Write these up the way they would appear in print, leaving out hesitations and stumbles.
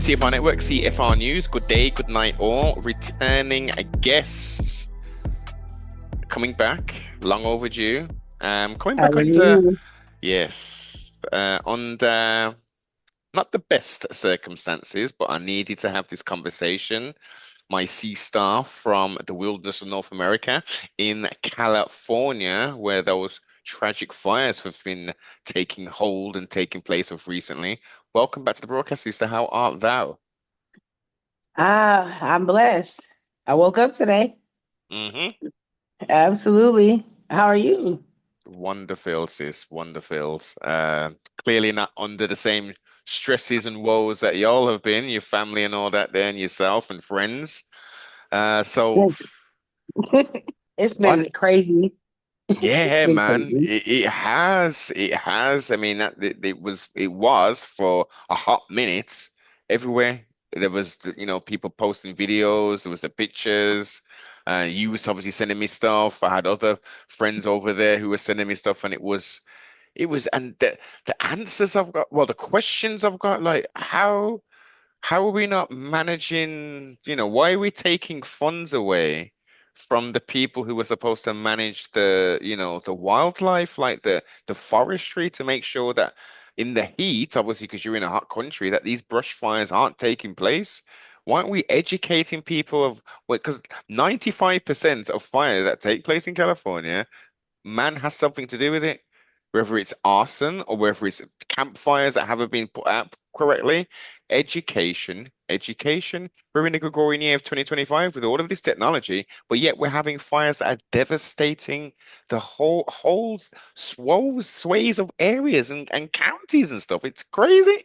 CFR Network, CFR News. Good day, good night, all. Returning guests coming back, long overdue. Coming How back are under, you? yes, under not the best circumstances, but I needed to have this conversation. My sea star from the wilderness of North America in California, where those tragic fires have been taking hold and taking place of recently. Welcome back to the broadcast, sister. How art thou? I'm blessed. I woke up today. Mm-hmm. Absolutely. How are you? Wonderful, sis. Wonderful. Clearly not under the same stresses and woes that y'all have been, your family and all that there, and yourself and friends. So It's what? been crazy. It's Yeah, been man. crazy. It has. It has. I mean, it was for a hot minute everywhere. There was, people posting videos. There was the pictures. You was obviously sending me stuff. I had other friends over there who were sending me stuff, and and the answers I've got, well, the questions I've got, like how are we not managing, why are we taking funds away from the people who were supposed to manage the wildlife, like the forestry, to make sure that in the heat, obviously, because you're in a hot country, that these brush fires aren't taking place? Why aren't we educating people of what? Because 95% of fires that take place in California, man has something to do with it, whether it's arson or whether it's campfires that haven't been put out correctly. Education, education. We're in the Gregorian year of 2025 with all of this technology, but yet we're having fires that are devastating the whole sways of areas and counties and stuff. It's crazy.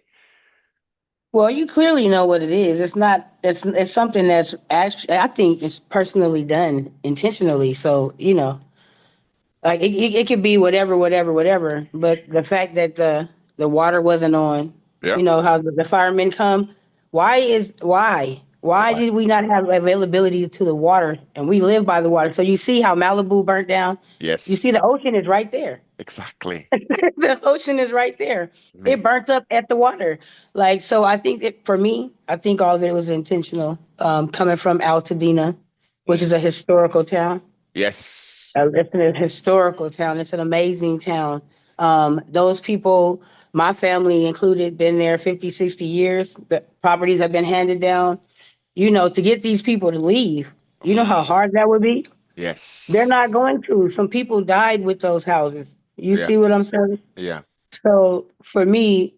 Well, you clearly know what it is. It's not. It's something that's actually. I think it's personally done intentionally. So like it could be whatever, whatever, whatever. But the fact that the water wasn't on, Yeah. how the firemen come. Why Why? did we not have availability to the water? And we live by the water. So you see how Malibu burnt down. You Yes, see the ocean is right there. exactly. The ocean is right there. Me. It burnt up at the water. Like so, I think that for me, I think all of it was intentional. Coming from Altadena, which is Mm. a historical town. Yes. It's a historical town. It's an amazing town. Those people, my family included, been there 50, 60 years. The properties have been handed down. To get these people to leave, you know how Mm. hard that would be? They're not Yes. going to. Some people died with those houses. You Yeah. see what I'm saying? Yeah. So for me,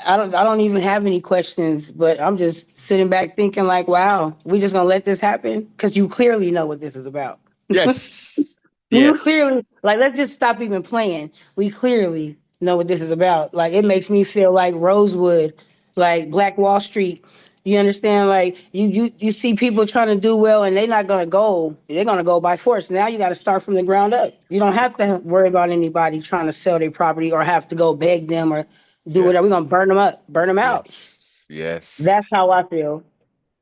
I don't even have any questions, but I'm just sitting back thinking like, wow, we just gonna let this happen? Because you clearly know what this is about. Yes. You Yes. clearly like let's just stop even playing. We clearly know what this is about. Like it makes me feel like Rosewood, like Black Wall Street. You understand? Like you see people trying to do well and they're not gonna go. They're gonna go by force. Now you gotta start from the ground up. You don't have to worry about anybody trying to sell their property or have to go beg them or do Yeah. whatever. We're gonna burn them up, burn them out. Yes. Yes. That's how I feel.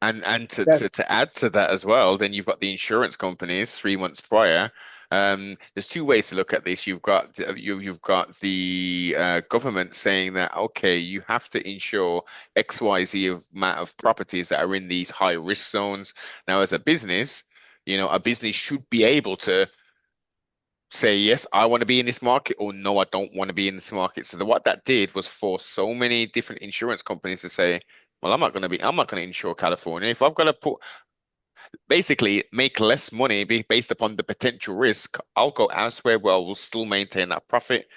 And to, That's to to add to that as well, then you've got the insurance companies 3 months prior. There's two ways to look at this. You've got the government saying that, okay, you have to insure XYZ amount of properties that are in these high risk zones. Now, as a business, a business should be able to say, yes, I want to be in this market, or no, I don't want to be in this market. So what that did was force so many different insurance companies to say, well, I'm not going to insure California. If I've got to basically make less money based upon the potential risk, I'll go elsewhere where we'll still maintain that profit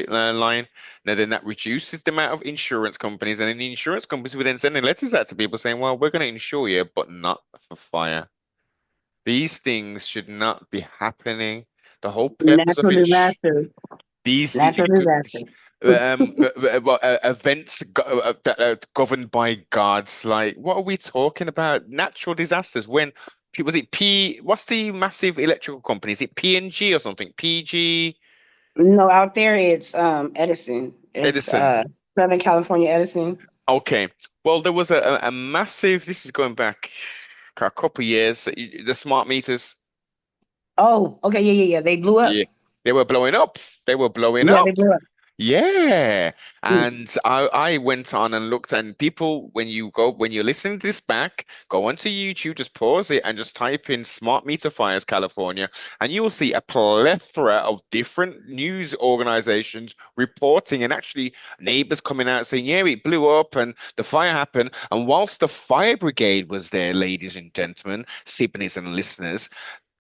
line. Now, then that reduces the amount of insurance companies, and then the insurance companies will then sending letters out to people saying, well, we're going to insure you, but not for fire. These things should not be happening. The whole purpose of natural ins disasters. these Natural disasters. events that are governed by gods. Like, what are we talking about? Natural disasters. Was it P? What's the massive electrical company? Is it P&G or something? PG No, out there it's Edison. It's Edison. Southern California Edison. Okay. Well, there was a massive. This is going back a couple of years. The smart meters. Oh, okay, yeah, yeah, yeah. They blew up. Yeah, they were blowing up. They were blowing Yeah, they up. blew up. Yeah. Mm. And I went on and looked, and people, when you're listening to this back, go onto YouTube, just pause it and just type in smart meter fires California, and you will see a plethora of different news organizations reporting, and actually neighbors coming out saying, yeah, it blew up and the fire happened. And whilst the fire brigade was there, ladies and gentlemen, Sydneys and listeners,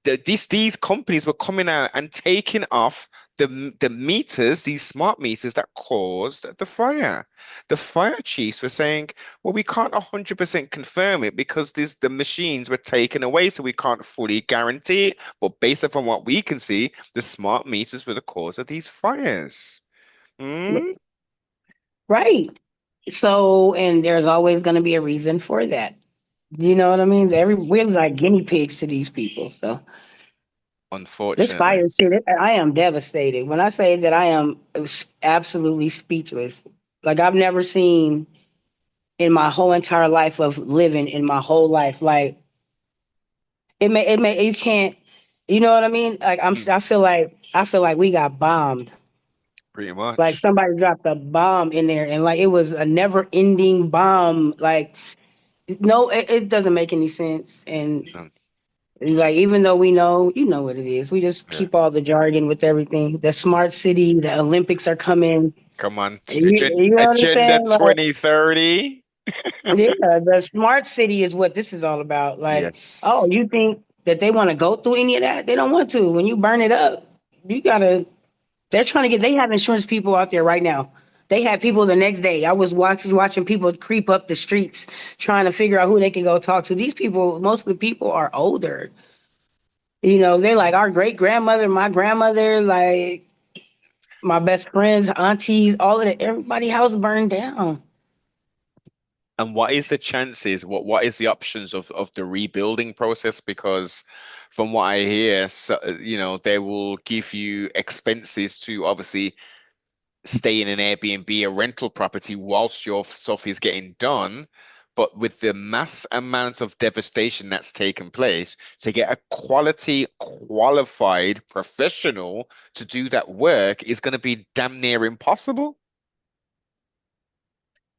these companies were coming out and taking off the meters, these smart meters that caused the fire. The fire chiefs were saying, well, we can't 100% confirm it because the machines were taken away, so we can't fully guarantee it. But based upon what we can see, the smart meters were the cause of these fires. Mm? Right. So, and there's always going to be a reason for that. You know what I mean? We're like guinea pigs to these people. So this Unfortunately. fire shit, I am devastated. When I say that I am absolutely speechless, like I've never seen in my whole entire life of living in my whole life. Like you can't, you know what I mean? Like Mm, I feel like we got bombed. pretty Like much. somebody dropped a bomb in there, and like it was a never ending bomb. Like no, it doesn't make any sense. And Mm, like even though we know, you know what it is, we just yeah. keep all the jargon with everything. The smart city, the Olympics are coming. Come on. You know what I'm Agenda saying? Like 2030. yeah, the smart city is what this is all about. Like, oh, Yes. you think that they want to go through any of that? They don't want to. When you burn it up, you gotta. They're trying to get. They have insurance people out there right now. They had people the next day. I was watching people creep up the streets trying to figure out who they can go talk to. These people, most of the people are older. You know, they're like our great grandmother, my grandmother, like my best friends, aunties, all of it. Everybody house burned down. And what is the chances? What is the options of the rebuilding process? Because from what I hear, so, they will give you expenses to obviously stay in an Airbnb, a rental property, whilst your stuff is getting done. But with the mass amount of devastation that's taken place, to get a quality, qualified professional to do that work is going to be damn near impossible.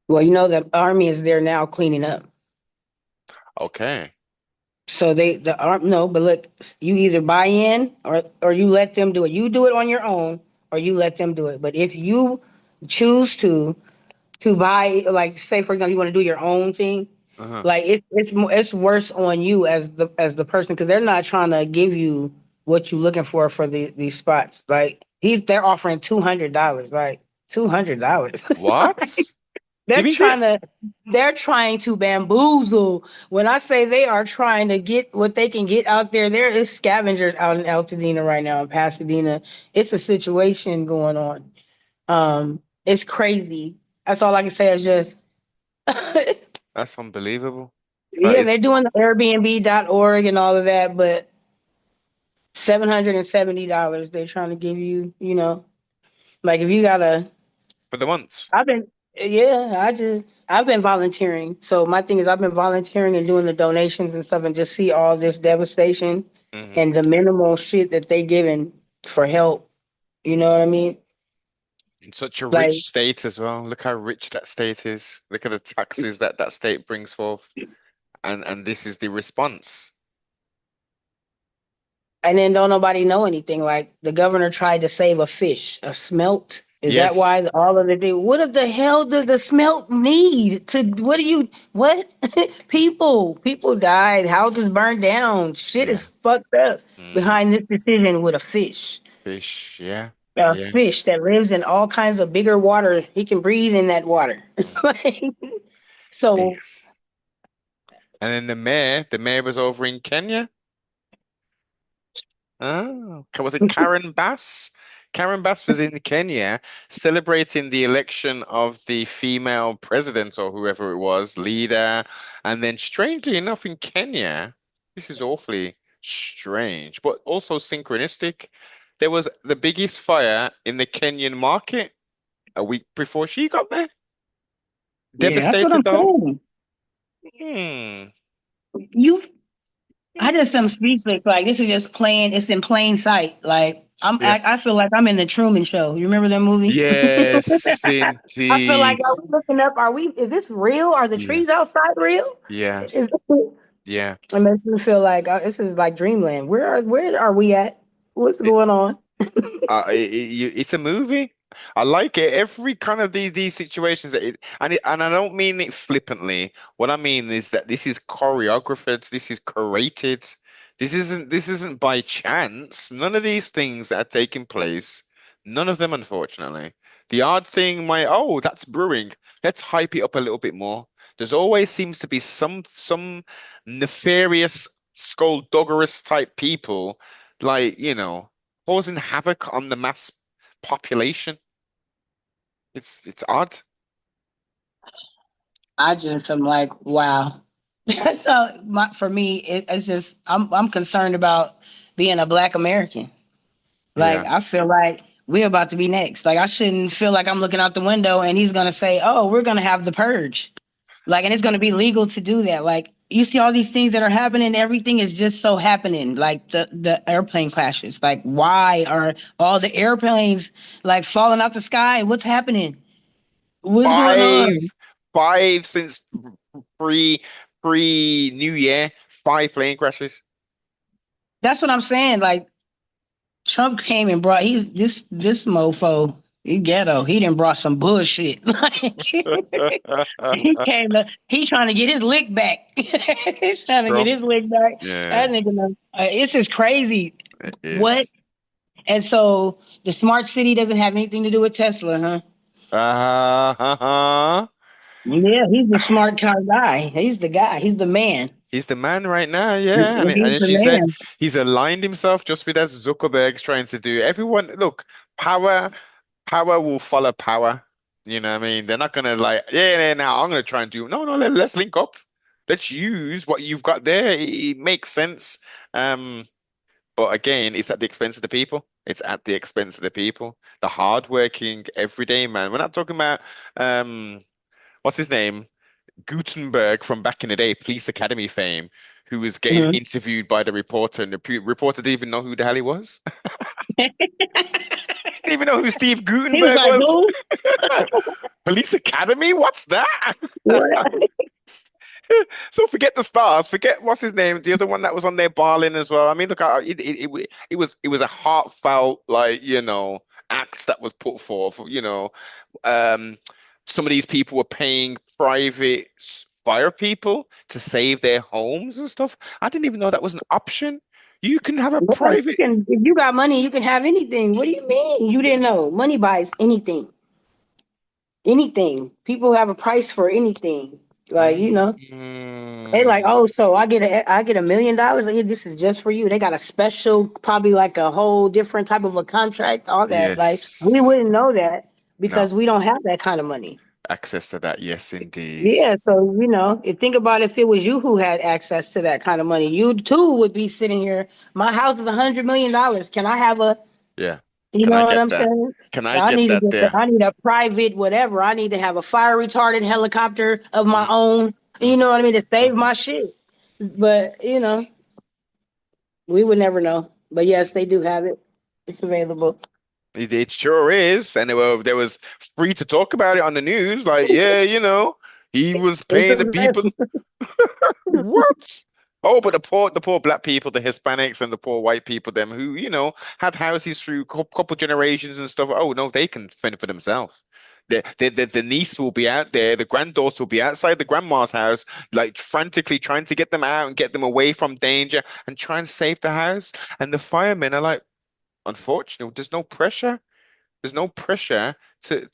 Well, you know the army is there now cleaning up. Okay. So the arm no, but look, you either buy in or you let them do it. You do it on your own or you let them do it. But if you choose to buy, like say for example, you want to do your own thing, Uh-huh. like it's worse on you as the person because they're not trying to give you what you're looking for these spots. Like they're offering $200, like $200. What? They're Give me it. trying to they're trying to bamboozle. When I say they are trying to get what they can get out there, there is scavengers out in Altadena right now in Pasadena. It's a situation going on. It's crazy. That's all I can say is just That's unbelievable. That yeah, is, they're doing the Airbnb.org and all of that, but $770 they're trying to give you, you know. Like if you gotta for the month. I've been, yeah, I've been volunteering. So my thing is, I've been volunteering and doing the donations and stuff, and just see all this devastation Hmm. and the minimal shit that they giving for help. You know what I mean? In such a Like, rich state as well. Look how rich that state is. Look at the taxes that that state brings forth. And this is the response. and then don't nobody know anything. Like the governor tried to save a fish, a smelt. Is that Yes. why all of the day? What if the hell did the smelt need to? What do you? What people died, houses burned down. Shit is Yeah. fucked up Hmm. behind this decision with a fish. Fish. Yeah. A Yeah. fish that lives in all kinds of bigger water. He can breathe in that water. Mm. Like, Yeah. so And then the mayor was over in Kenya. Oh, was it Karen Bass? Karen Bass was in Kenya celebrating the election of the female president or whoever it was, leader. And then, strangely enough, in Kenya, this is awfully strange, but also synchronistic. There was the biggest fire in the Kenyan market a week before she got there. yeah, that's what Devastated I'm the whole. saying. Hmm. You I just am speechless. Like this is just plain. It's in plain sight. Like Yeah. I feel like I'm in the Truman Show. You remember that movie? Yes, I feel like indeed. are we looking up? Are we? Is this real? Are the Yeah. trees outside real? Yeah. Is Yeah. it makes me feel like this is like dreamland. Where are we at? What's going on? It's a movie. I like it. Every kind of these situations, and I don't mean it flippantly. What I mean is that this is choreographed. This is curated. This isn't by chance. None of these things that are taking place. None of them, unfortunately. The odd thing might, oh, that's brewing. Let's hype it up a little bit more. There's always seems to be some nefarious, skullduggerous type people, like, causing havoc on the mass population. It's odd. I just am like, wow. So for me, it's just I'm concerned about being a Black American. Like Yeah. I feel like we're about to be next. Like I shouldn't feel like I'm looking out the window and he's gonna say, "Oh, we're gonna have the purge," like, and it's gonna be legal to do that. Like you see all these things that are happening. Everything is just so happening. Like the airplane crashes. Like why are all the airplanes like falling out the sky? What's happening? What's going Five, on? five since pre pre New Year, five plane crashes. That's what I'm saying. Like Trump came and brought this mofo. He ghetto. He didn't brought some bullshit. Like he trying to get his lick back. He's trying to get Trump. his lick back. Yeah, That nigga know. It's just crazy. it What? is. And so the smart city doesn't have anything to do with Tesla, huh? Uh-huh. Yeah, he's the smart car guy. He's the guy. He's the man. He's the man right now, yeah. And He's as the you said, man. he's aligned himself just with as Zuckerberg's trying to do. Everyone, look, power, power will follow power. You know what I mean? They're not gonna like, yeah, yeah, now I'm gonna try and do. No, no, let's link up. Let's use what you've got there. It makes sense. Um, but again, it's at the expense of the people. It's at the expense of the people, the hardworking, everyday man. We're not talking about what's his name? Gutenberg from back in the day, Police Academy fame, who was getting Mhm. interviewed by the reporter, and the reporter didn't even know who the hell he was. Didn't even know who Steve He was Gutenberg like, was. "Who? Police Academy? What's that? What?" So forget the stars, forget what's his name, the other one that was on there barling as well. I mean, look, it was a heartfelt, like, act that was put forth. Um, some of these people were paying private fire people to save their homes and stuff. I didn't even know that was an option. You can have a Yeah, private. if you got money, you can have anything. What do you mean? You didn't know? Money buys anything. Anything. People have a price for anything. Like, they like, Mm, oh, so I get $1 million. Like, yeah, this is just for you. They got a special, probably like a whole different type of a contract, all that. Like, we yes. wouldn't know that No. because we don't have that kind of money. Access to that. Yes, indeed. Yeah, so think about if it was you who had access to that kind of money, you too would be sitting here. My house is $100 million. Can I have a Yeah. You Can know I what get I'm that? saying? Can I I get need to that get there? I need a private whatever. I need to have a fire retardant helicopter of my own. You know what I mean? To save Mm-hmm. my shit. But we would never know. But yes, they do have it. It's available. It sure is. And there was free to talk about it on the news. Like, yeah, he was It's paying the people. available. What? Oh, but the poor black people, the Hispanics and the poor white people, them who, had houses through a couple generations and stuff. Oh, no, they can fend for themselves. The niece will be out there, the granddaughter will be outside the grandma's house, like frantically trying to get them out and get them away from danger and try and save the house. And the firemen are like, unfortunately, there's no pressure. There's no pressure to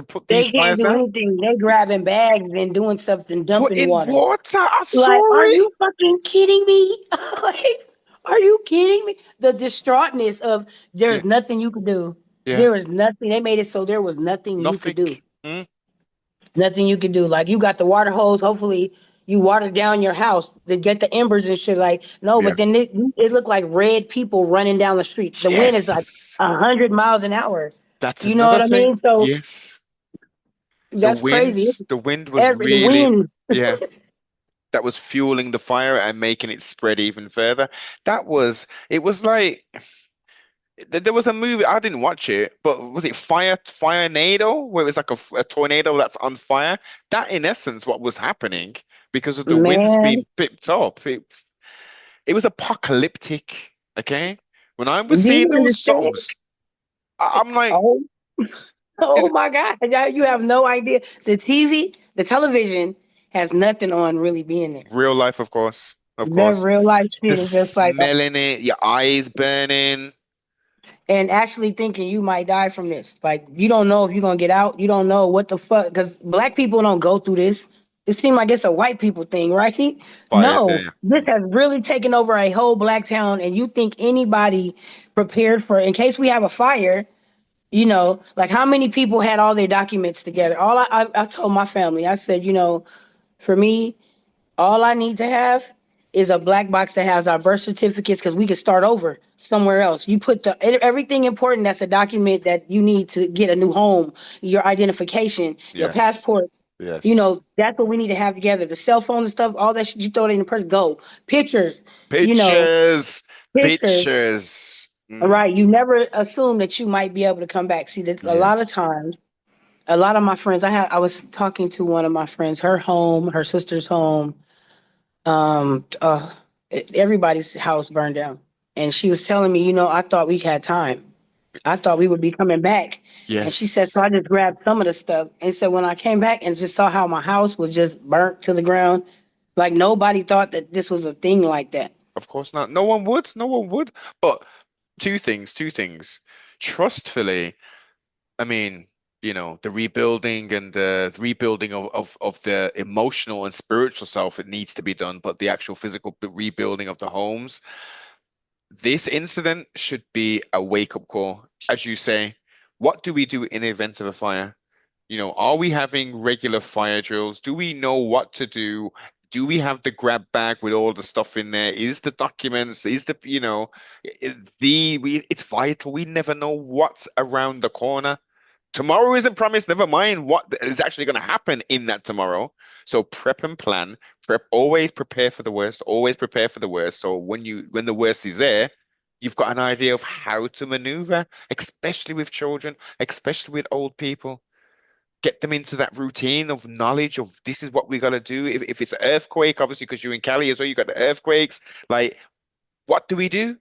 put They these can't fires do out. anything. They grabbing bags and doing something, Put dumping in water. water. I Like, saw are it. you fucking kidding me? Like, are you kidding me? The distraughtness of Yeah, there's nothing you could do. yeah. There is nothing. They made it so there was nothing you could Nothing. do. Mm, Nothing you could do. Like you got the water hose. Hopefully you water down your house to get the embers and shit. Like no, yeah. but then it looked like red people running down the street. The wind is like Yes. 100 miles an hour. That's You know another what I thing. mean? So Yes. The that's crazy. winds, the wind was Every really, wind. yeah. that was fueling the fire and making it spread even further. It was like there was a movie, I didn't watch it, but was it Firenado, where it was like a tornado that's on fire? That in essence what was happening because of the winds Man, being picked up. It was apocalyptic, okay? When I was do you seeing those understand? songs, I'm like, Oh, oh it, my God. You have no idea. The television has nothing on really being there. real life, of That course. real life The shit is just like, smelling it, your eyes burning. and actually thinking you might die from this. Like, you don't know if you're gonna get out. You don't know what the fuck, because black people don't go through this. It seems like it's a white people thing, right? Fires, No, yeah. this has really taken over a whole black town, and you think anybody prepared for in case we have a fire? Like how many people had all their documents together? I told my family, I said, for me, all I need to have is a black box that has our birth certificates because we can start over somewhere else. You put everything important that's a document that you need to get a new home, your identification, your Yes. passports. Yes. That's what we need to have together. The cell phones and stuff, all that shit, you throw it in the purse. Go pictures, you know, Pictures. pictures. Pictures. Right. You never assume that you might be able to come back. See, that a lot of Yes. times, a lot of my friends, I was talking to one of my friends, her home, her sister's home, um uh everybody's house burned down, and she was telling me, I thought we had time, I thought we would be coming back. And she said, so Yes. I just grabbed some of the stuff, and said when I came back and just saw how my house was just burnt to the ground, like nobody thought that this was a thing like that. Of course not. No one would. No one would. But two things, two things. Trustfully, I mean, the rebuilding and the rebuilding of the emotional and spiritual self, it needs to be done, but the actual physical rebuilding of the homes, this incident should be a wake-up call. As you say, what do we do in the event of a fire? Are we having regular fire drills? Do we know what to do? Do we have the grab bag with all the stuff in there? Is the documents, is the, it's vital. We never know what's around the corner. Tomorrow isn't promised, never mind what is actually going to happen in that tomorrow. So prep and plan, always prepare for the worst, always prepare for the worst. So when the worst is there, you've got an idea of how to maneuver, especially with children, especially with old people. Get them into that routine of knowledge of this is what we got to do. If it's an earthquake, obviously, because you're in Cali as well, you got the earthquakes. Like, what do we do?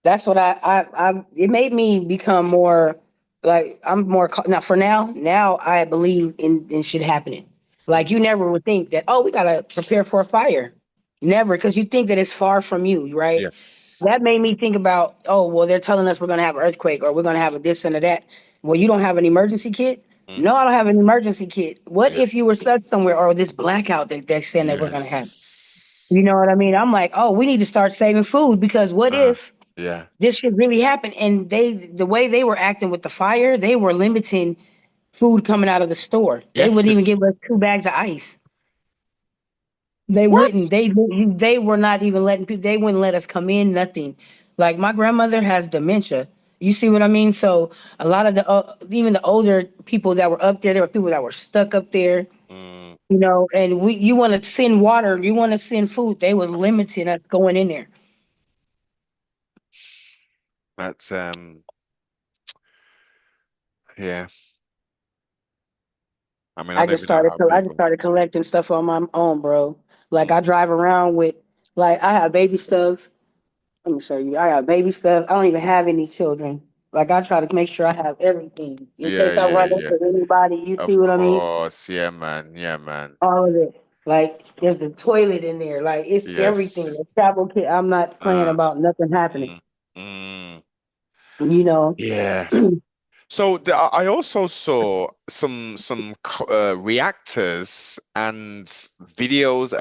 That's what it made me become more like I'm more now for now I believe in shit happening. Like you Mm, never would think that, oh, we gotta prepare for a fire. Never, because you think that it's far from you, right? yes. That made me think about, oh, well, they're telling us we're gonna have an earthquake or we're gonna have a this and a that. Well, you don't have an emergency kit? Mm, No, I don't have an emergency kit. What yeah. if you were stuck somewhere or this blackout that they're saying that we're gonna have? Yes. You know what I mean? I'm like, oh, we need to start saving food because what Uh, if yeah. this should really happen? And the way they were acting with the fire, they were limiting food coming out of the store. They Yes, wouldn't even this give us 2 bags of ice. They what? wouldn't. They were not even letting people. They wouldn't let us come in. Nothing. Like my grandmother has dementia. You see what I mean? So a lot of the even the older people that were up there, there were people that were stuck up there. Mm, And you want to send water, you want to send food. They were of- limiting us going in there. that's yeah. I mean, I don't even know how I just people. started collecting stuff on my own, bro. Like I Mm, drive around with, like I have baby stuff. Let me show you. I got baby stuff. I don't even have any children. Like I try to make sure I have everything in yeah, case I yeah, run yeah. into anybody. You see Of what I mean? course. Yeah, man. Yeah, man. All of it. Like there's the toilet in there. Like it's everything. Yes. The travel kit. I'm not playing Uh, about nothing happening. mm, mm. You know. Yeah. So I also saw some reactors and videos.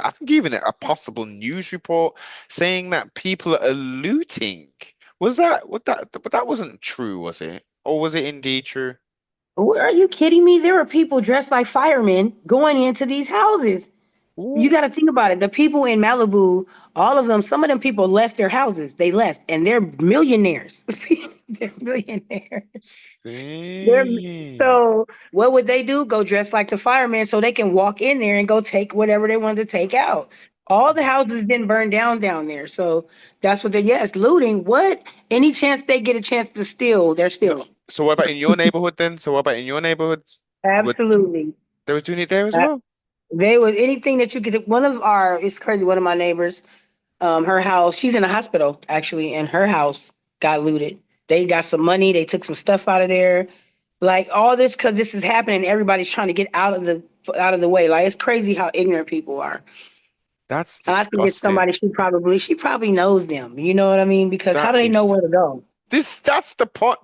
I think even a possible news report saying that people are looting. That wasn't true, was it? Or was it indeed true? Are you kidding me? There were people dressed like firemen going into these houses. You Ooh, got to think about it. The people in Malibu, all of them, some of them people left their houses. They left, and they're millionaires. They're millionaires. They're dang. so. What would they do? Go dress like the fireman so they can walk in there and go take whatever they wanted to take out. All the houses been burned down there. So that's what they. Yes, looting. What? Any chance they get a chance to steal, they're No, stealing. so what about in your neighborhood then? So what about in your neighborhood? What Absolutely. they were doing it there as Uh, well? they was anything that you could. One of our. It's crazy. One of my neighbors. Her house, she's in a hospital actually, and her house got looted. They got some money, they took some stuff out of there. Like all this because this is happening, everybody's trying to get out of the way. Like it's crazy how ignorant people are. That's And I think it's disgusting. somebody she probably knows them. You know what I mean? Because how That do they know is where to go? that's the point.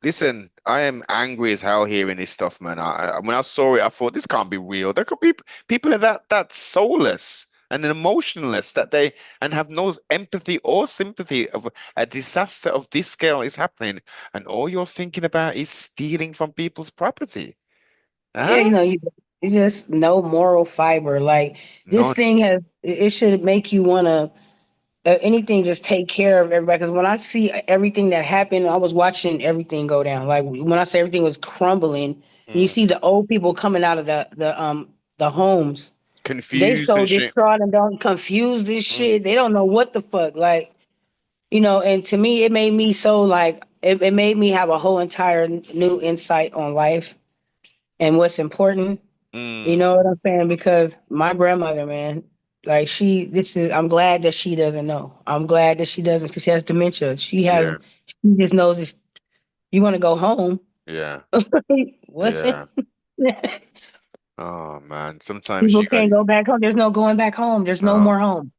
Listen, I am angry as hell hearing this stuff, man. When I saw it, I thought this can't be real. There could be people that soulless and emotionless that they and have no empathy or sympathy of a disaster of this scale is happening, and all you're thinking about is stealing from people's property. Yeah, Huh? you just no moral fiber. Like this None. thing has it should make you want to anything just take care of everybody because when I see everything that happened, I was watching everything go down. Like when I say everything was crumbling, and you Mm. see the old people coming out of the homes, they Confused so and shit. distraught and don't confuse this Mm. shit. They don't know what the fuck. Like, and to me it made me so like it made me have a whole entire new insight on life and what's important. You Mm. know what I'm saying? Because my grandmother, man, like I'm glad that she doesn't know. I'm glad that she doesn't because she has dementia. Yeah. She just knows this. You want to go home? Yeah. What? Yeah. Oh man. Sometimes People you got. can't go back home. There's no going back home. There's no Oh, more home.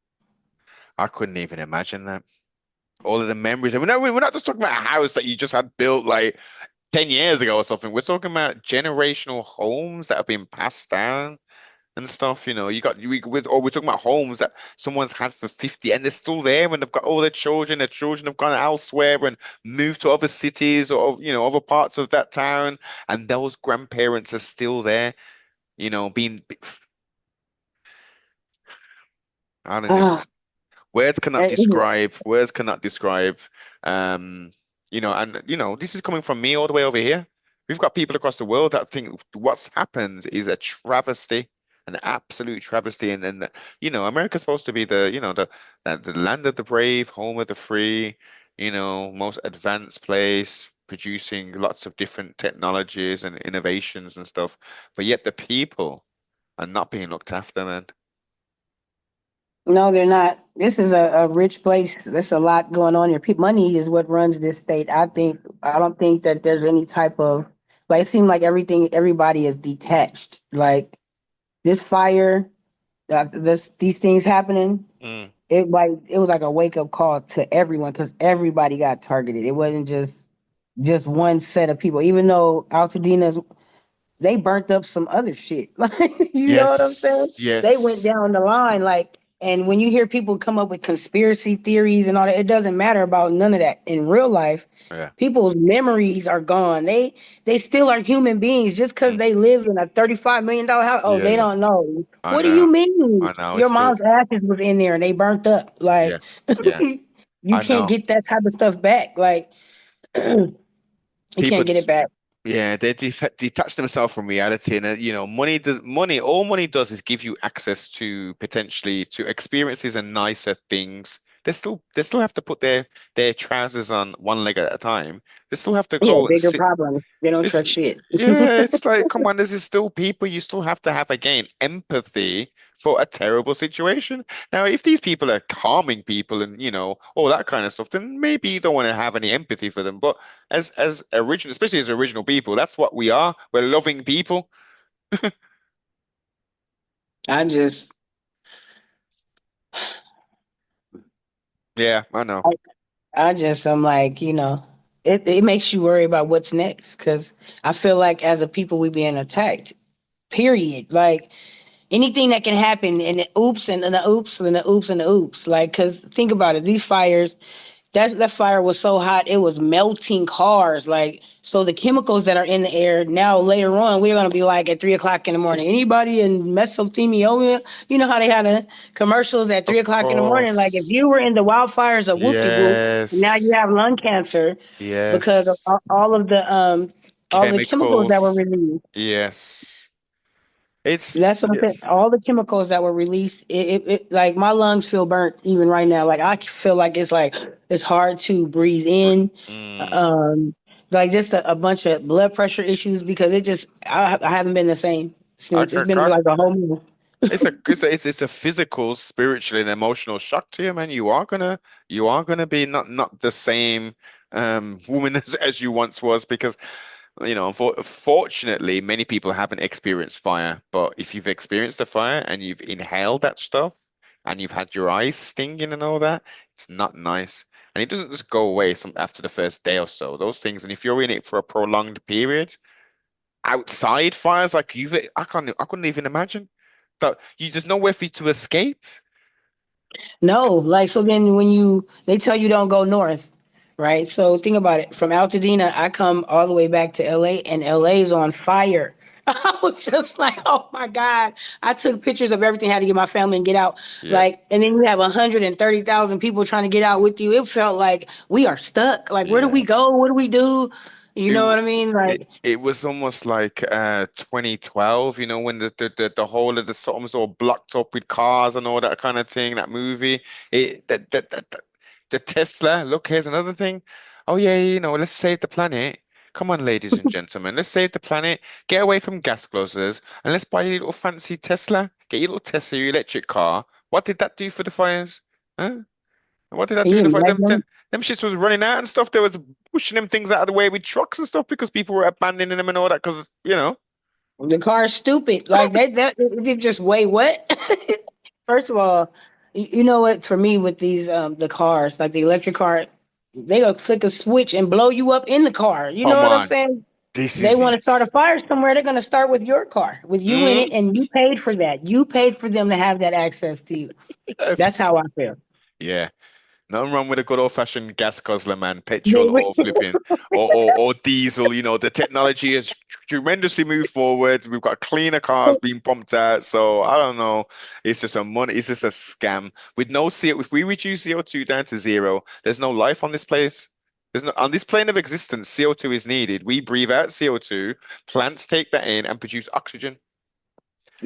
I couldn't even imagine that. All of the memories. And we're not just talking about a house that you just had built like 10 years ago or something. We're talking about generational homes that have been passed down and stuff. You got or we're talking about homes that someone's had for 50 and they're still there and they've got all their children. Their children have gone elsewhere and moved to other cities or other parts of that town, and those grandparents are still there, being I don't even Ah, know. Words cannot it- describe, words cannot describe. Um, and this is coming from me all the way over here. We've got people across the world that think what's happened is a travesty, an absolute travesty. And America's supposed to be the land of the brave, home of the free, most advanced place, producing lots of different technologies and innovations and stuff. But yet the people are not being looked after, man. no, they're not. This is a rich place. There's a lot going on here. Money is what runs this state. I don't think that there's any type of like. It seems like everybody is detached. Like this fire, these things happening. Mm, It was like a wake up call to everyone because everybody got targeted. It wasn't just one set of people. Even though Altadena they burnt up some other shit. Like, you know what I'm saying? yes, They went yes. down the line. Like, and when you hear people come up with conspiracy theories and all that, it doesn't matter about none of that. In real life, Yeah. people's memories are gone. They still are human beings just because Mm. they live in a $35 million house. Oh, Yeah, they yeah. don't know. I What do know. you mean? I know. It's Your still, mom's ashes was in there and they burnt up. yeah, Like, yeah. you I can't know. get that type of stuff back. Like, you People, can't get it back. yeah, they detach themselves from reality, and all money does is give you access to potentially to experiences and nicer things. They still have to put their trousers on one leg at a time. They still have to Yeah, go and bigger sit. problems. They don't It's trust shit. yeah, it's like, come on, this is still people. You still have to have again empathy for a terrible situation. Now, if these people are harming people and all that kind of stuff, then maybe you don't want to have any empathy for them. But as original, especially as original people, that's what we are. We're loving people. I just, Yeah, I know. I, I'm like, it makes you worry about what's next because I feel like as a people, we being attacked. Period. Like anything that can happen, and the oops and the oops and the oops and the oops. Like, because think about it, these fires. that fire was so hot it was melting cars. Like so, the chemicals that are in the air now later on we're gonna be like at 3 o'clock in the morning. Anybody in mesothelioma? You know how they had the commercials at three Of o'clock in the morning. Like if course. you were in the wildfires of whoop de whoop, now you Yes. have lung cancer because of Yes. all the chemicals that were Chemicals. released. Yes. It's That's what I'm yeah. saying. All the chemicals that were released, like my lungs feel burnt even right now. Like I feel like it's hard to breathe in. Mm. Um, like just a bunch of blood pressure issues because I haven't been the same I, since. It's I, been I, like a whole month. it's a physical, spiritual, and emotional shock to you, man. You are gonna be not the same woman as you once was because fortunately, many people haven't experienced fire. But if you've experienced a fire and you've inhaled that stuff and you've had your eyes stinging and all that, it's not nice. And it doesn't just go away after the first day or so. Those things, and if you're in it for a prolonged period, outside fires like I couldn't even imagine that there's nowhere for you to escape. No, like so then when they tell you don't go north, right? So think about it. From Altadena, I come all the way back to LA and LA is on fire. I was just like, oh my God. I took pictures of everything, had to get my family and get out. Yeah, Like, and then you have 130,000 people trying to get out with you. It felt like we are stuck. Like, where do yeah. we go? What do we do? You It know w- what I mean? it Like, it was almost like 2012, when the whole of the summer was all blocked up with cars and all that kind of thing. That movie, it that the Tesla. Look, here's another thing. Oh yeah, let's save the planet. Come on, ladies and gentlemen, let's save the planet. Get away from gas guzzlers and let's buy your little fancy Tesla. Get your little Tesla, your electric car. What did that do for the fires? Huh? What did I can do? you Them imagine? shits was running out and stuff. They was pushing them things out of the way with trucks and stuff because people were abandoning them and all that. Because. The car is stupid. Like that it just wait what? First of all, you know what? For me, with these the cars, like the electric car, they gonna flick a switch and blow you up in the car. You know Come what I'm on, saying? this They is want to it. start a fire somewhere. They're gonna start with your car, with you in it, Mm, and you paid for that. You paid for them to have that access to you. That's yes. how I feel. Yeah. Nothing wrong with a good old-fashioned gas guzzler, man. They Petrol or flipping or diesel. The technology has tremendously moved forward. We've got cleaner cars being pumped out. So I don't know. It's just a scam. With no CO, if we reduce CO2 down to zero, there's no life on this place. There's no on this plane of existence, CO2 is needed. We breathe out CO2, plants take that in and produce oxygen.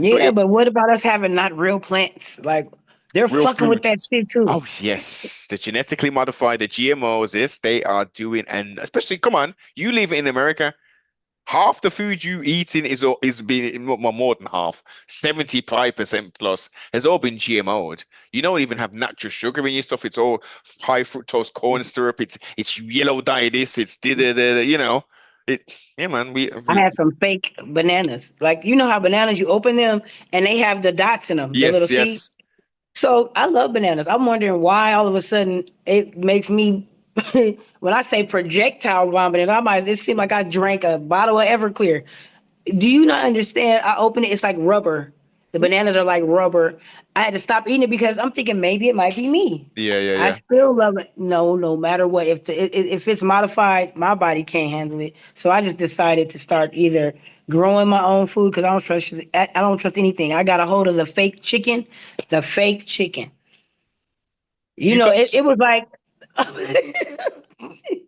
So Yeah, but what about us having not real plants? Like they're real fucking with food. that shit too. Oh yes, the genetically modified, the GMOs, yes, they are doing, and especially, come on, you live in America. Half the food you eating is being more than half, 75% plus has all been GMO'd. You don't even have natural sugar in your stuff. It's all high fructose corn syrup. It's yellow dye this. It's it. Yeah, man. I had some fake bananas. Like you know how bananas you open them and they have the dots in them, the little Yes, seeds. yes, So I love bananas. I'm wondering why all of a sudden it makes me when I say projectile vomiting, it seemed like I drank a bottle of Everclear. Do you not understand? I open it, it's like rubber. The bananas are like rubber. I had to stop eating it because I'm thinking maybe it might be me. yeah, yeah, I yeah. still love it. No, no matter what. If it's modified, my body can't handle it. So I just decided to start either growing my own food because I don't trust anything. I got a hold of the fake chicken, the fake chicken. You You know, got it was like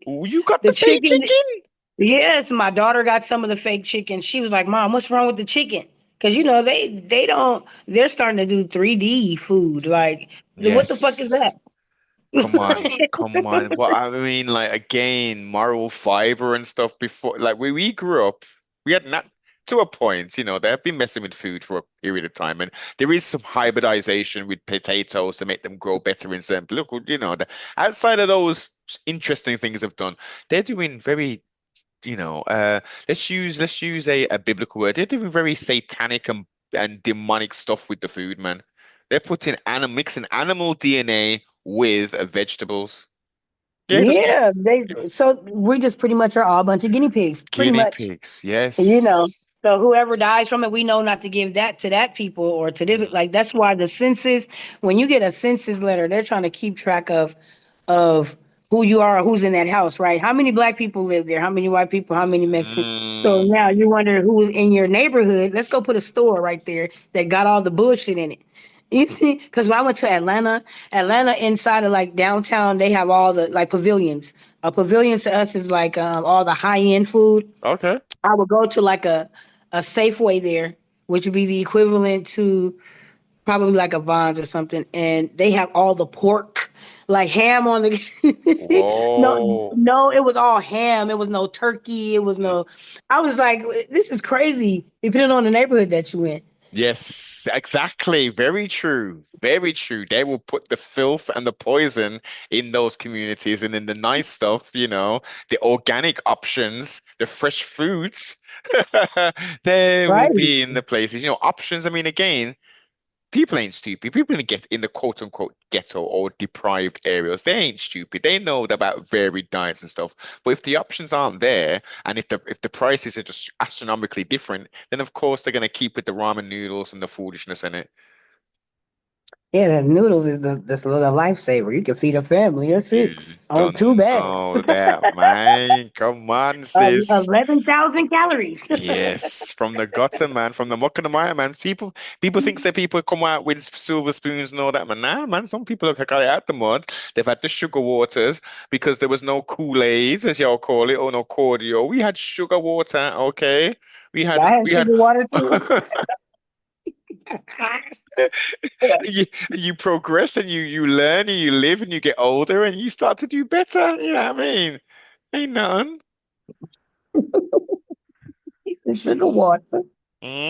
you got the the fake chicken. chicken. Yes, my daughter got some of the fake chicken. She was like, "Mom, what's wrong with the chicken?" Because they don't. They're starting to do 3D food. Like, what the fuck is that? Yes. Come on, come on. But I mean, like again, moral fiber and stuff before, like where we grew up, we had not to a point, they have been messing with food for a period of time, and there is some hybridization with potatoes to make them grow better in certain. Look, outside of those interesting things they've done, they're doing very, let's use a biblical word. They're doing very satanic and demonic stuff with the food, man. They're mixing animal DNA with vegetables. Yeah, just Yeah, they. So we just pretty much are all a bunch of guinea pigs, pretty guinea much. pigs. You know. Yes. So whoever dies from it, we know not to give that to that people or to this. Mm, Like that's why the census, when you get a census letter, they're trying to keep track of who you are, or who's in that house, right? How many black people live there? How many white people? How many Mexicans? So now Mm, you wonder who's in your neighborhood. Let's go put a store right there that got all the bullshit in it. You see, because when I went to Atlanta, Atlanta inside of like downtown, they have all the like pavilions. Pavilions to us is like all the high end food. okay. I would go to like a Safeway there, which would be the equivalent to probably like a Vons or something, and they have all the pork, like ham on the. No, Whoa. no, it was all ham. It was no turkey. It was no. I was like, this is crazy. Depending on the neighborhood that you in, Yes, exactly. Very true. Very true. They will put the filth and the poison in those communities, and in the nice stuff, the organic options, the fresh foods, they will right? be in the places. Options. I mean, again, people ain't stupid. People in the quote unquote ghetto or deprived areas, they ain't stupid. They know about varied diets and stuff. But if the options aren't there, and if the prices are just astronomically different, then of course they're gonna keep with the ramen noodles and the foolishness in it. Yeah, the noodles is the little lifesaver. You can feed a family of You six on don't two bags. know that, man. Come on, sis. 11,000 calories. Yes, from the gutter, man, from the muck and the mire, man. People think that people come out with silver spoons and all that, man. Nah, man. Some people have got it out the mud. They've had the sugar waters because there was no Kool-Aid, as y'all call it, or no cordial. We had sugar water, okay. We had I had we had. sugar water too. You progress and you learn and you live and you get older and you start to do better. You know what I mean? Ain't nothing. Sugar water.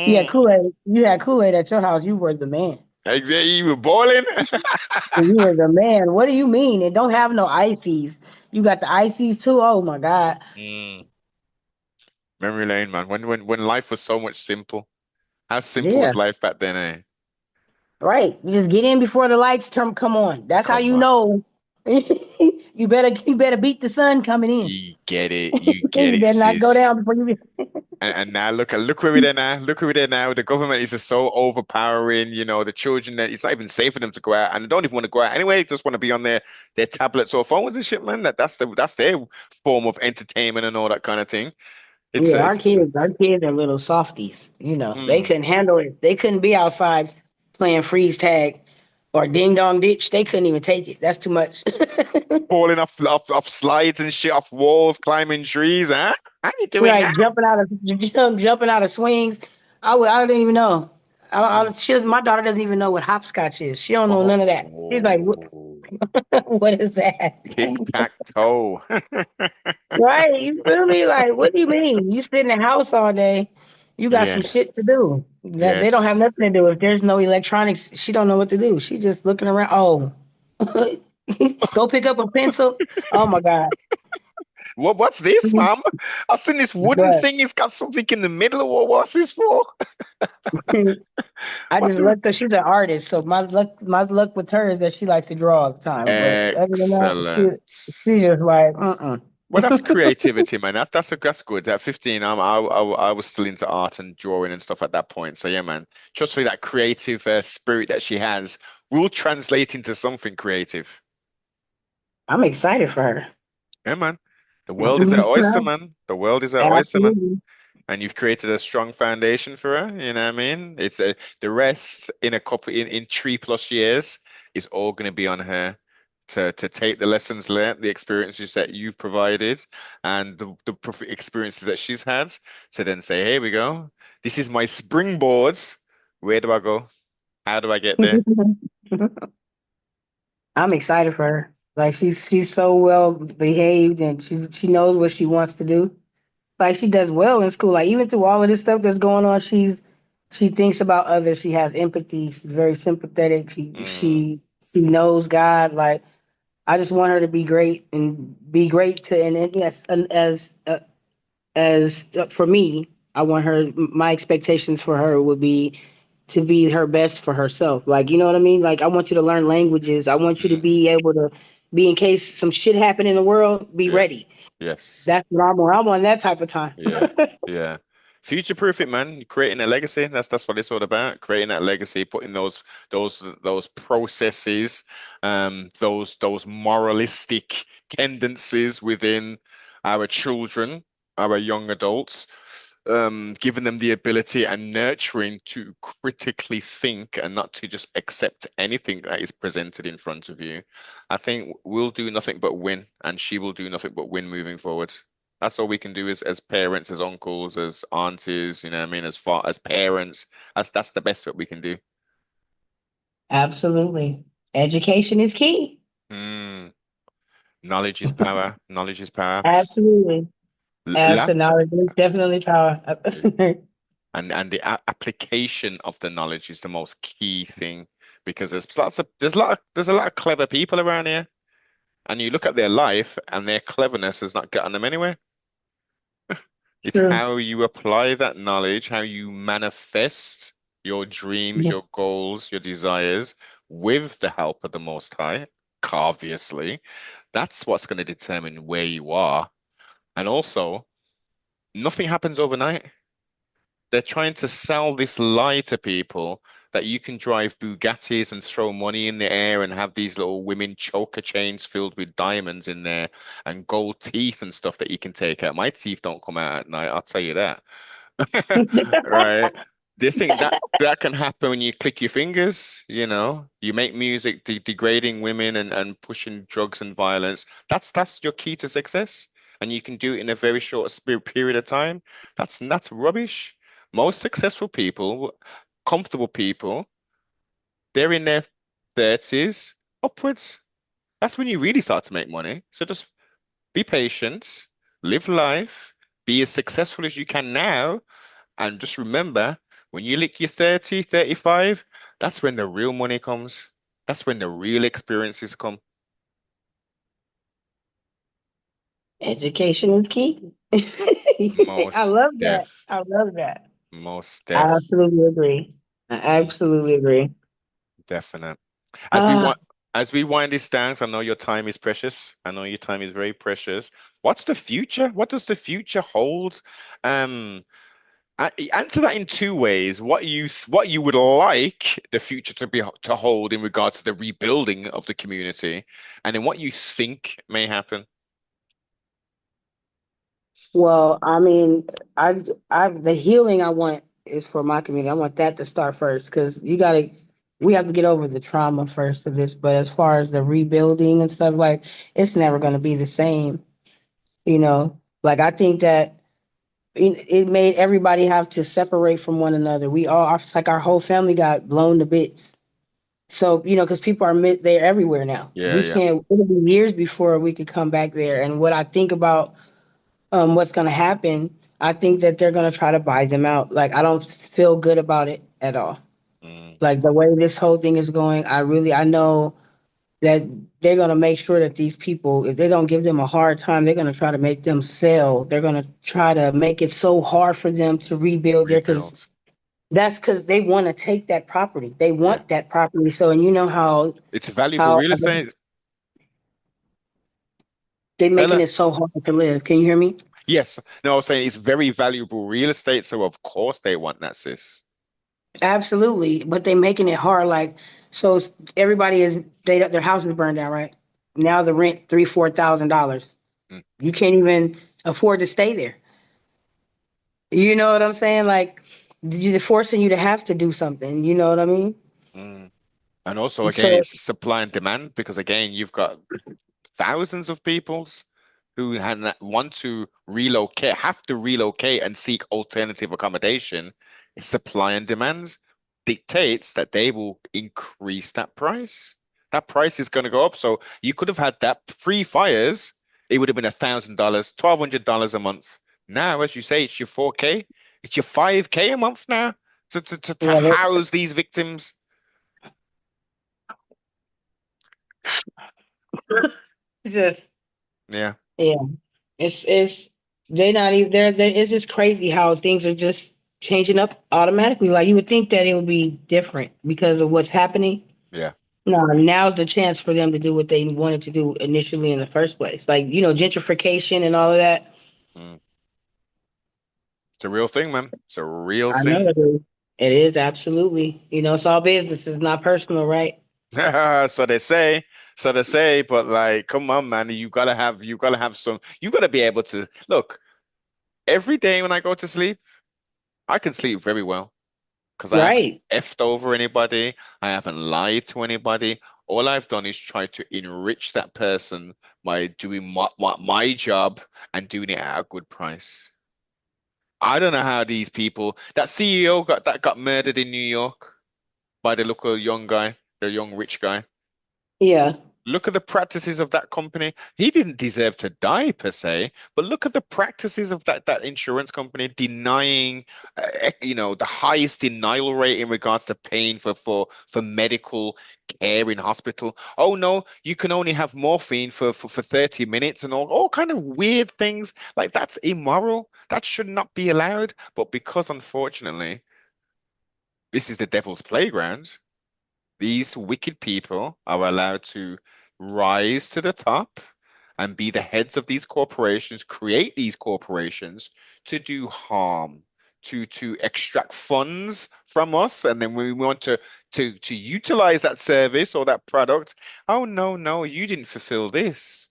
Yeah, Mm. Kool Aid. You had Kool Aid at your house. You were the man. Exactly. You were boiling. You were the man. What do you mean? It don't have no ices. You got the ices too. Oh my god. Mm. Memory lane, man. When life was so much simple. How simple Yeah. was life back then, eh? Right. You just get in before the lights turn come on. That's how Come you on. know. You better beat the sun coming in. You get it. You get You it, better not go sis. down before you. And now look where we're there now. Look where we're there now. The government is just so overpowering. The children that it's not even safe for them to go out, and they don't even want to go out anyway. They just want to be on their tablets or phones and shit, man. That's their form of entertainment and all that kind of thing. It's Yeah, it's our kids are little softies. They mm, couldn't handle it. They couldn't be outside playing freeze tag or ding dong ditch. They couldn't even take it. That's too much. falling off slides and shit off walls, climbing trees. Huh? How you doing Right, that? jumping out of swings. I didn't even know. Mm. My daughter doesn't even know what hopscotch is. She don't know none of that. She's like, Oh, what is that? tic-tac-toe. Right? You feel me? Like, what do you mean? You sit in the house all day. You got Yeah. some shit to do. That they don't have Yes. nothing to do. If there's no electronics, she don't know what to do. She just looking around. Oh, go pick up a pencil. Oh my god. What's this, mom? I've seen this wooden But thing. It's got something in the middle. What's this for? I What just the? looked her. She's an artist, so my luck with her is that she likes to draw all the time. But other than that, Excellent. she just like, uh-uh. Well, that's creativity, man. That's good. At 15, I was still into art and drawing and stuff at that point. So yeah, man. Trust me, that creative spirit that she has will translate into something creative. I'm excited for her. Yeah, man. The world is our oyster, man. The world is our oyster, man. Absolutely. And you've created a strong foundation for her. You know what I mean? The rest in a couple in 3+ years is all going to be on her to take the lessons learned, the experiences that you've provided, and the experiences that she's had. To then say, "Here we go. This is my springboard. Where do I go? How do I get there?" I'm excited for her. Like she's so well behaved and she knows what she wants to do. Like she does well in school. Like even through all of this stuff that's going on, she thinks about others. She has empathy. She's very sympathetic. She Mm, she she knows God. Like I just want her to be great and be great to and yes and as for me, I want her. My expectations for her would be to be her best for herself. Like you know what I mean. Like I want you to learn languages. I want you to mm, be able to be in case some shit happen in the world. Be yeah. ready. Yes. That's what I'm on. I'm on that type of time. Yeah. Yeah. Future proof it, man. Creating a legacy. That's what it's all about. Creating that legacy, putting those processes, those moralistic tendencies within our children, our young adults, giving them the ability and nurturing to critically think and not to just accept anything that is presented in front of you. I think we'll do nothing but win, and she will do nothing but win moving forward. That's all we can do as parents, as uncles, as aunties, you know what I mean, as far as parents. That's the best that we can do. Absolutely. Education is key. Mm, knowledge is power. Knowledge is power. Absolutely. La Absolutely. It's definitely power. and the application of the knowledge is the most key thing because there's a lot of clever people around here, and you look at their life and their cleverness has not gotten them anywhere. It's True. how you apply that knowledge, how you manifest your dreams, your goals, your desires with the help of the Most High, obviously. That's what's going to determine where you are. And also, nothing happens overnight. They're trying to sell this lie to people that you can drive Bugattis and throw money in the air and have these little women choker chains filled with diamonds in there and gold teeth and stuff that you can take out. My teeth don't come out at night, I'll tell you that. Right? Do you think that that can happen when you click your fingers? You know, you make music degrading women and pushing drugs and violence. That's your key to success, and you can do it in a very short period of time. That's rubbish. Most successful people, comfortable people, they're in their 30s upwards. That's when you really start to make money. So just be patient, live life, be as successful as you can now, and just remember, when you lick your 30, 35, that's when the real money comes. That's when the real experiences come. Education is key. I Most love that. deaf, I love that. most I deaf. absolutely agree. I Mm, absolutely agree. definite. As we Uh, want, as we wind this down, 'cause I know your time is precious. I know your time is very precious. What's the future? What does the future hold? Um, Answer that in two ways. What you would like the future to hold in regards to the rebuilding of the community, and then what you think may happen. well, I mean, the healing I want is for my community. I want that to start first because we have to get over the trauma first of this. But as far as the rebuilding and stuff, like it's never going to be the same. Like I think that it made everybody have to separate from one another. It's like our whole family got blown to bits. So, because people they're everywhere now. Yeah, yeah. It'll be years before we could come back there. And what I think about what's going to happen, I think that they're going to try to buy them out. Like, I don't feel good about it at all. Mm, Like, the way this whole thing is going, I know that they're going to make sure that these people, if they don't give them a hard time, they're going to try to make them sell. They're going to try to make it so hard for them to rebuild there rebuild. because they want to take that property. They Yeah. want that property. So, and you know It's valuable how real estate. they making Ella? it so hard to live. Can you hear me? Yes. No, I was saying it's very valuable real estate, so of course they want that, sis. Absolutely, but they making it hard. Like, so everybody their house is burned down, right? Now the rent $3,000, $4,000. Mm, You can't even afford to stay there. You know what I'm saying? Like, they're forcing you to have to do something. You know what I mean? mm. And also, again, So it's supply and demand because, again, you've got thousands of peoples who want to relocate, have to relocate and seek alternative accommodation. Supply and demand dictates that they will increase that price. That price is going to go up. So you could have had that pre-fires, it would have been $1,000, $1,200 a month. Now, as you say, it's your 4K, it's your 5K a month now to yeah, house these victims. just Yeah, yeah, it's they not even it's just crazy how things are just changing up automatically. Like you would think that it would be different because of what's happening. yeah. No, now's the chance for them to do what they wanted to do initially in the first place. Like, gentrification and all of that. Mm. It's a real thing, man. It's a real I know thing. it is. It is absolutely. It's all business. It's not personal, right? So they say, so they say, but like, come on, man, you gotta have some, you gotta be able to look every day when I go to sleep, I can sleep very well because I haven't Right. effed over anybody, I haven't lied to anybody. All I've done is try to enrich that person by doing my job and doing it at a good price. I don't know how these people, that CEO got murdered in New York by the local young guy, the young rich guy. Yeah. Look at the practices of that company. He didn't deserve to die per se, but look at the practices of that insurance company denying, the highest denial rate in regards to paying for medical care in hospital. Oh no, you can only have morphine for 30 minutes and all kind of weird things. Like that's immoral. That should not be allowed. But because unfortunately, this is the devil's playground, these wicked people are allowed to rise to the top and be the heads of these corporations, create these corporations to do harm, to extract funds from us, and then we want to utilize that service or that product. Oh no, no, you didn't fulfill this.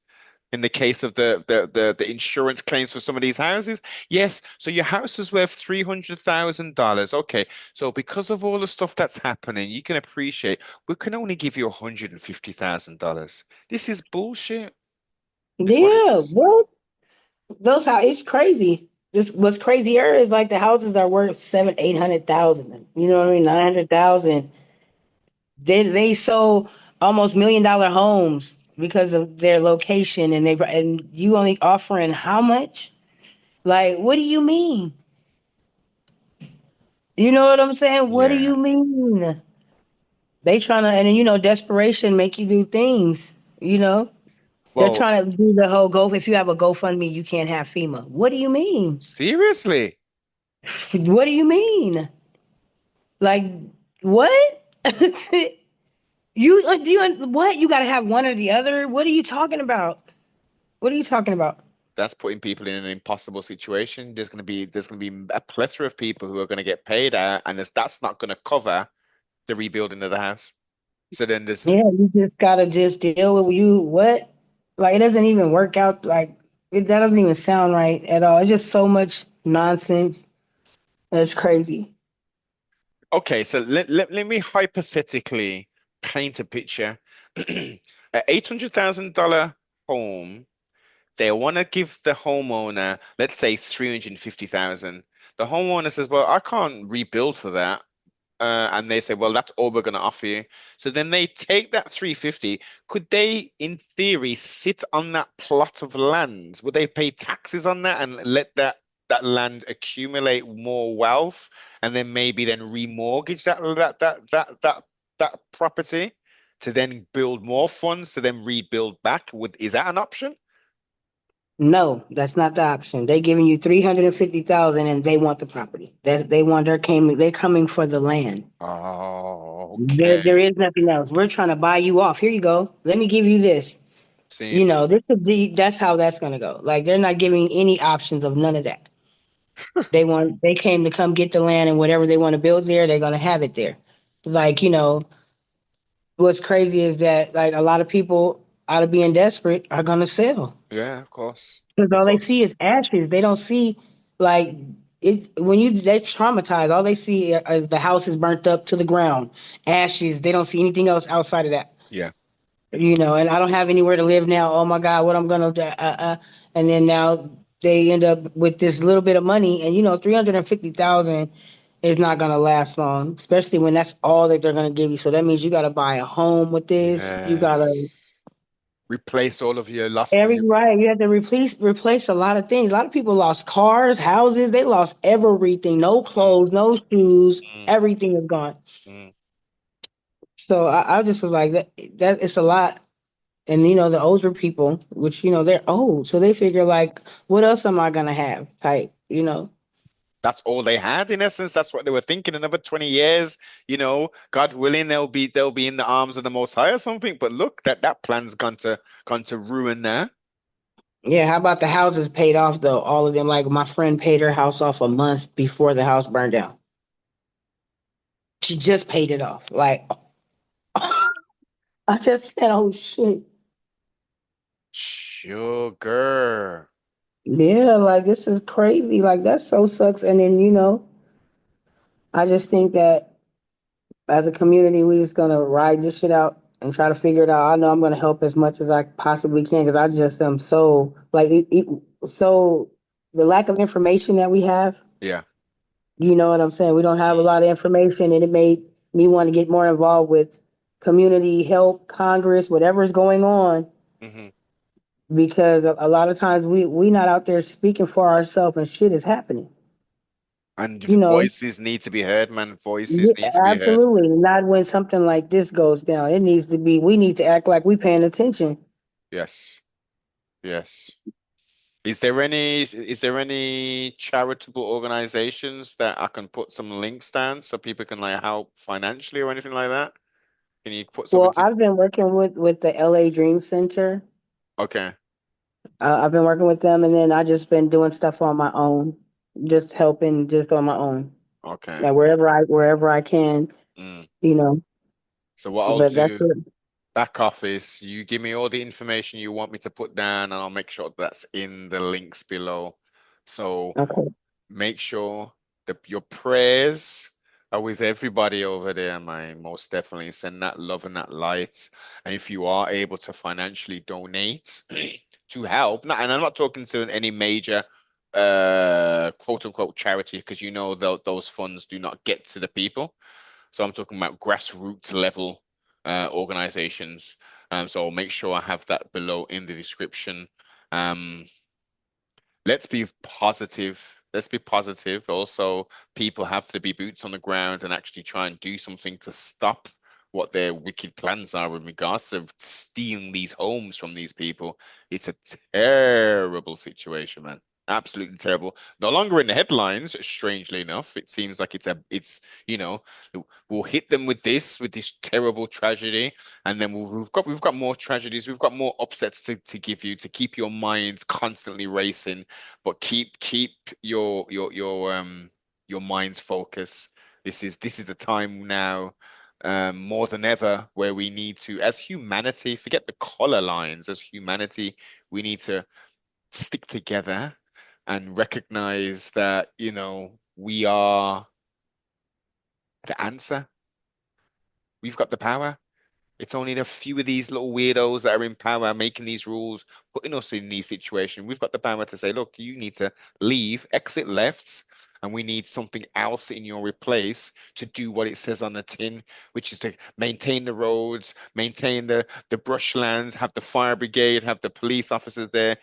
In the case of the insurance claims for some of these houses, yes. So your house is worth $300,000. Okay, so because of all the stuff that's happening, you can appreciate we can only give you $150,000. This is bullshit. Is what it Yeah. is. What? Those how it's crazy. This what's crazier is like the houses are worth 700,000, 800,000. You know what I mean? 900,000. They sold almost $1 million homes because of their location, and you only offering how much? Like, what do you mean? You know what I'm saying? What do Yeah. you mean? They trying to, and then desperation make you do things. You know, they're Well, trying to do the whole go. If you have a GoFundMe, you can't have FEMA. What do you mean? seriously, What do you mean? Like what? What? You got to have one or the other. What are you talking about? What are you talking about? that's putting people in an impossible situation. There's gonna be a plethora of people who are gonna get paid out, and that's not gonna cover the rebuilding of the house. So then there's Yeah, you just gotta just deal with you. What? Like it doesn't even work out. That doesn't even sound right at all. It's just so much nonsense. That's crazy. okay, so let me hypothetically paint a picture. An $800,000 home, they want to give the homeowner, let's say 350,000. The homeowner says, "Well, I can't rebuild for that." And they say, well, that's all we're going to offer you. So then they take that 350. Could they, in theory, sit on that plot of land? Would they pay taxes on that and let that land accumulate more wealth, and then maybe then remortgage that property to then build more funds to then rebuild back? Is that an option? No, that's not the option. They giving you 350,000 and they want the property. They want they're coming for the land. Oh, There okay. is nothing else. We're trying to buy you off. Here you go. Let me give you this. See, That's how that's gonna go. Like they're not giving any options of none of that. They came to come get the land and whatever they want to build there, they're gonna have it there. Like, what's crazy is that like a lot of people out of being desperate are gonna sell. yeah, of course, Because of all they course. see is ashes. They don't see like they're traumatized. All they see is the house is burnt up to the ground, ashes. They don't see anything else outside of that. Yeah. And I don't have anywhere to live now. Oh my God, what I'm gonna do? And then now they end up with this little bit of money, and 350,000 is not gonna last long, especially when that's all that they're gonna give you. So that means you gotta buy a home with this. You gotta Yes. Replace all of your lost every you right. You have to replace a lot of things. A lot of people lost cars, houses. They lost everything. No mm, clothes, no shoes. mm, Everything is gone. mm. So I just was like that. It's a lot. And the older people, which they're old, so they figure like, what else am I gonna have? Type. That's all they had in essence. That's what they were thinking. Another 20 years, God willing, they'll be in the arms of the Most High or something. But look, that plan's gone to ruin now. Yeah, how about the houses paid off though? All of them. Like my friend paid her house off a month before the house burned down. She just paid it off. Like I just said, oh shit. Sugar. Yeah, like this is crazy. Like that so sucks. And then, I just think that as a community, we just gonna ride this shit out and try to figure it out. I know I'm gonna help as much as I possibly can because I just am so like so the lack of information that we have. Yeah. You know what I'm saying? We don't have a Mm. lot of information, and it made me want to get more involved with community help, Congress, whatever's going on, Hmm. because a lot of times we not out there speaking for ourselves, and shit is happening. And You know, voices need to be heard, man. Voices Yeah, need to be heard. absolutely not when something like this goes down. It needs to be. We need to act like we paying attention. Yes. Yes. Is there any charitable organizations that I can put some links down so people can like help financially or anything like that? Can you put something Well, to? I've been working with the LA Dream Center. Okay. I've been working with them, and then I just been doing stuff on my own, just helping, just on my own. Okay. Like wherever I can, Mm. you know. So what I'll But that's do, it. back office, you give me all the information you want me to put down, and I'll make sure that's in the links below. So Okay. make sure that your prayers are with everybody over there, man. Most definitely send that love and that light. And if you are able to financially donate to help, and I'm not talking to any major quote unquote charity because you know those funds do not get to the people. So I'm talking about grassroots level organizations. So I'll make sure I have that below in the description. Um, let's be positive. Let's be positive. Also, people have to be boots on the ground and actually try and do something to stop what their wicked plans are in regards to stealing these homes from these people. It's a terrible situation, man. Absolutely terrible. No longer in the headlines, strangely enough. It seems like you know, we'll hit them with this terrible tragedy, and then we've got more tragedies, we've got more upsets to give you to keep your minds constantly racing, but keep your mind's focus. This is a time now, more than ever, where we need to, as humanity, forget the color lines. As humanity, we need to stick together and recognize that, we are the answer. We've got the power. It's only a few of these little weirdos that are in power making these rules, putting us in these situations. We've got the power to say, look, you need to leave, exit left, and we need something else in your replace to do what it says on the tin, which is to maintain the roads, maintain the brushlands, have the fire brigade, have the police officers there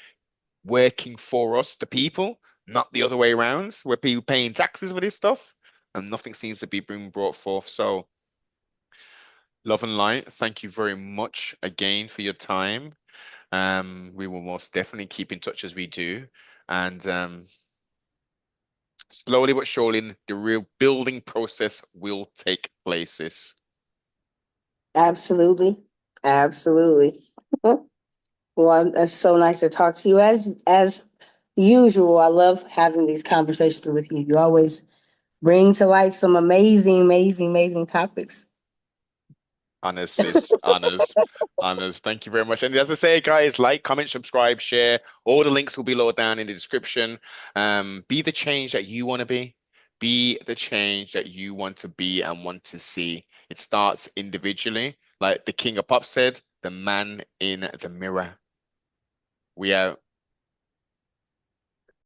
working for us, the people, not the other way around. We're people paying taxes for this stuff, and nothing seems to be being brought forth. So, love and light, thank you very much again for your time. We will most definitely keep in touch as we do. And slowly but surely, the real building process will take places. Absolutely, absolutely. Well, that's so nice to talk to you. As usual, I love having these conversations with you. You always bring to light some amazing, amazing, amazing topics. Honors, sis. Honors. Honors. Thank you very much. And as I say, guys, like, comment, subscribe, share. All the links will be low down in the description. Be the change that you want to be. Be the change that you want to be and want to see. It starts individually. Like the King of Pop said, the man in the mirror. We out.